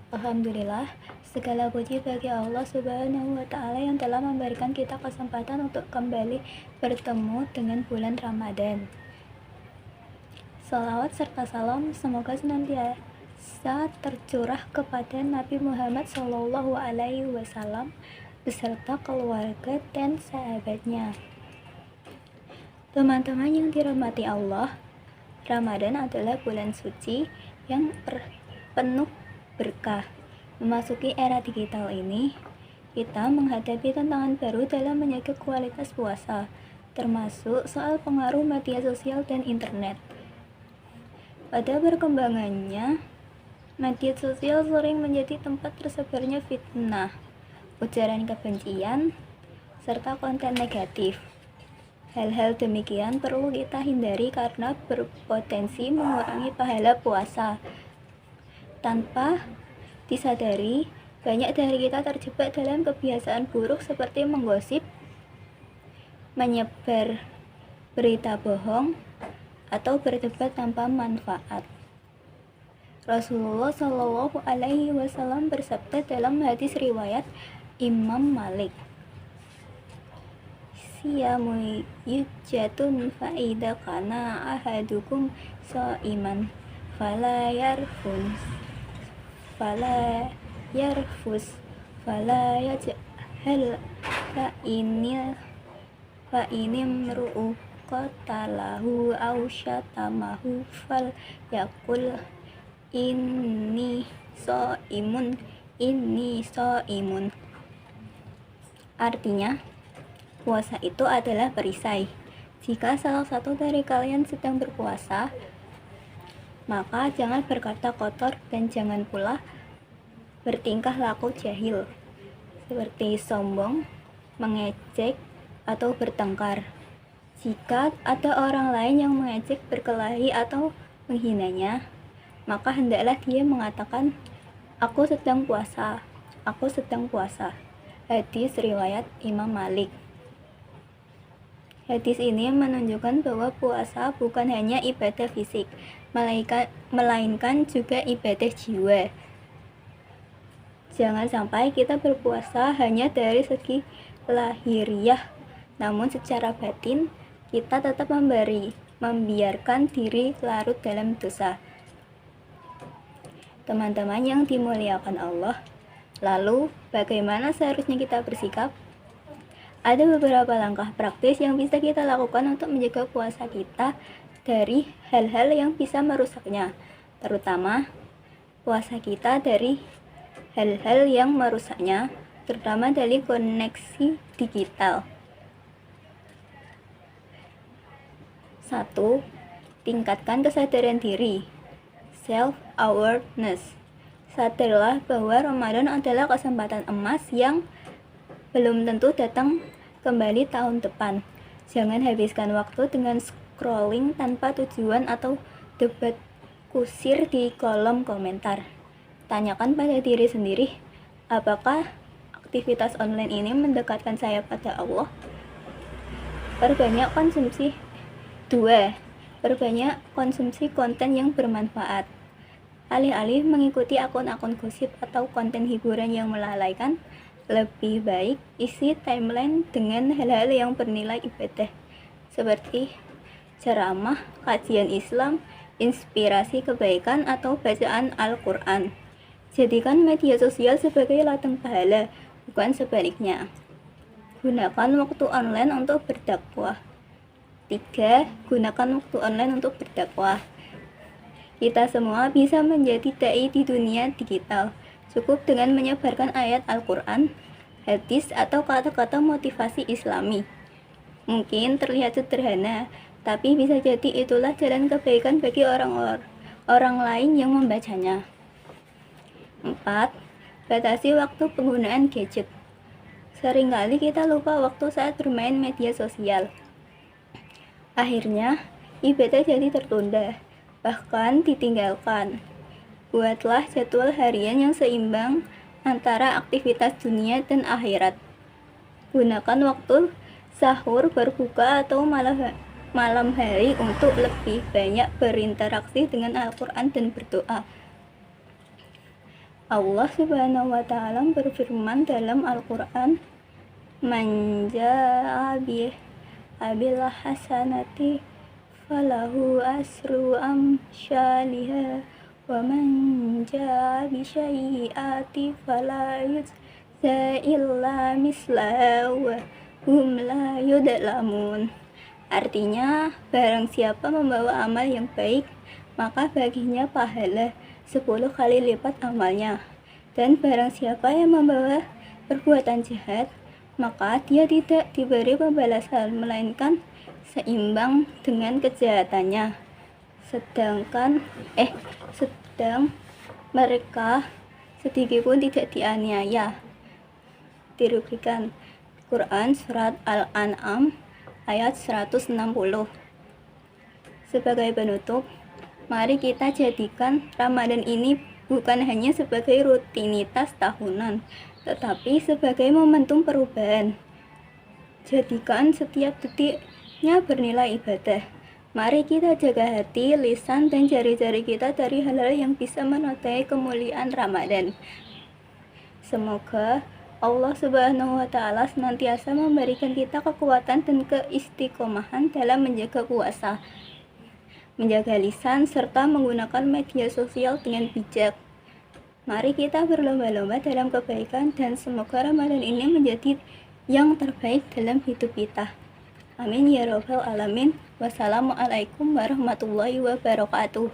Alhamdulillah, segala puji bagi Allah Subhanahu wa Ta'ala yang telah memberikan kita kesempatan untuk kembali bertemu dengan bulan Ramadan. Salawat serta salam semoga senantiasa tercurah kepada Nabi Muhammad SAW beserta keluarga dan sahabatnya. Teman-teman yang dirahmati Allah, Ramadan adalah bulan suci yang penuh berkah. Memasuki era digital ini, kita menghadapi tantangan baru dalam menjaga kualitas puasa, termasuk soal pengaruh media sosial dan internet. Pada perkembangannya, media sosial sering menjadi tempat tersebarnya fitnah, ujaran kebencian, serta konten negatif. Hal-hal demikian perlu kita hindari karena berpotensi mengurangi pahala puasa. Tanpa disadari, banyak dari kita terjebak dalam kebiasaan buruk seperti menggosip, menyebar berita bohong, atau berdebat tanpa manfaat. Rasulullah Shallallahu Alaihi Wasallam bersabda dalam hadis riwayat Imam Malik, "Siyamu yujatun fa'ida kana ahadukum sha'iman fala yarfus fala yajhal fa inimru'u qatalahu aw syatamahu fal yaqul inni shaimun." Artinya, puasa itu adalah perisai. Jika salah satu dari kalian sedang berpuasa, maka jangan berkata kotor dan jangan pula bertingkah laku jahil, seperti sombong, mengejek, atau bertengkar. Jika ada orang lain yang mengejek, berkelahi, atau menghinanya, maka hendaklah dia mengatakan, "Aku sedang puasa, aku sedang puasa." Hadis riwayat Imam Malik. Hadis ini menunjukkan bahwa puasa bukan hanya ibadah fisik, melainkan juga ibadah jiwa. Jangan sampai kita berpuasa hanya dari segi lahiriah, namun secara batin kita tetap membiarkan diri larut dalam dosa. Teman-teman yang dimuliakan Allah, lalu bagaimana seharusnya kita bersikap? Ada beberapa langkah praktis yang bisa kita lakukan untuk menjaga puasa kita dari hal-hal yang bisa merusaknya, terutama puasa kita dari hal-hal yang merusaknya, terutama dari koneksi digital. 1. Tingkatkan kesadaran diri, self-awareness. Sadarlah bahwa Ramadan adalah kesempatan emas yang belum tentu datang kembali tahun depan. Jangan habiskan waktu dengan scrolling tanpa tujuan atau debat kusir di kolom komentar. Tanyakan pada diri sendiri, apakah aktivitas online ini mendekatkan saya pada Allah? Perbanyak konsumsi 2. Perbanyak konsumsi konten yang bermanfaat. Alih-alih mengikuti akun-akun gosip atau konten hiburan yang melalaikan, lebih baik isi timeline dengan hal-hal yang bernilai ibadah, seperti ceramah, kajian Islam, inspirasi kebaikan, atau bacaan Al-Quran. Jadikan media sosial sebagai ladang pahala, bukan sebaliknya. Gunakan waktu online untuk berdakwah. 3. Gunakan waktu online untuk berdakwah. Kita semua bisa menjadi dai di dunia digital. Cukup dengan menyebarkan ayat Al-Quran, hadis, atau kata-kata motivasi Islami. Mungkin terlihat sederhana, tapi bisa jadi itulah jalan kebaikan bagi orang lain yang membacanya. 4. Batasi waktu penggunaan gadget. Seringkali kita lupa waktu saat bermain media sosial. Akhirnya, ibadah jadi tertunda, bahkan ditinggalkan. Buatlah jadwal harian yang seimbang antara aktivitas dunia dan akhirat. Gunakan waktu sahur, berbuka, atau malam hari untuk lebih banyak berinteraksi dengan Al-Quran dan berdoa. Allah Subhanahu wa Ta'ala berfirman dalam Al-Quran, "Man jaa'a bil hasanati falahu asru amsyaliha wa man jaa'a bi sayyi'ati fala yujza illa mislaha wa hum la yudlamun." Artinya, barang siapa membawa amal yang baik, maka baginya pahala 10 kali lipat amalnya. Dan barang siapa yang membawa perbuatan jahat, maka dia tidak diberi pembalasan, melainkan seimbang dengan kejahatannya. Sedang mereka sedikitpun tidak dianiaya. Dirubrikan Quran Surat Al-An'am ayat 160. Sebagai penutup, mari kita jadikan Ramadan ini bukan hanya sebagai rutinitas tahunan, tetapi sebagai momentum perubahan. Jadikan setiap detiknya bernilai ibadah. Mari kita jaga hati, lisan, dan jari-jari kita dari hal-hal yang bisa menodai kemuliaan Ramadan. Semoga Allah Subhanahu wa Ta'ala senantiasa memberikan kita kekuatan dan keistiqomahan dalam menjaga puasa, menjaga lisan, serta menggunakan media sosial dengan bijak. Mari kita berlomba-lomba dalam kebaikan, dan semoga Ramadan ini menjadi yang terbaik dalam hidup kita. Amin ya rabbal alamin. Wassalamualaikum warahmatullahi wabarakatuh.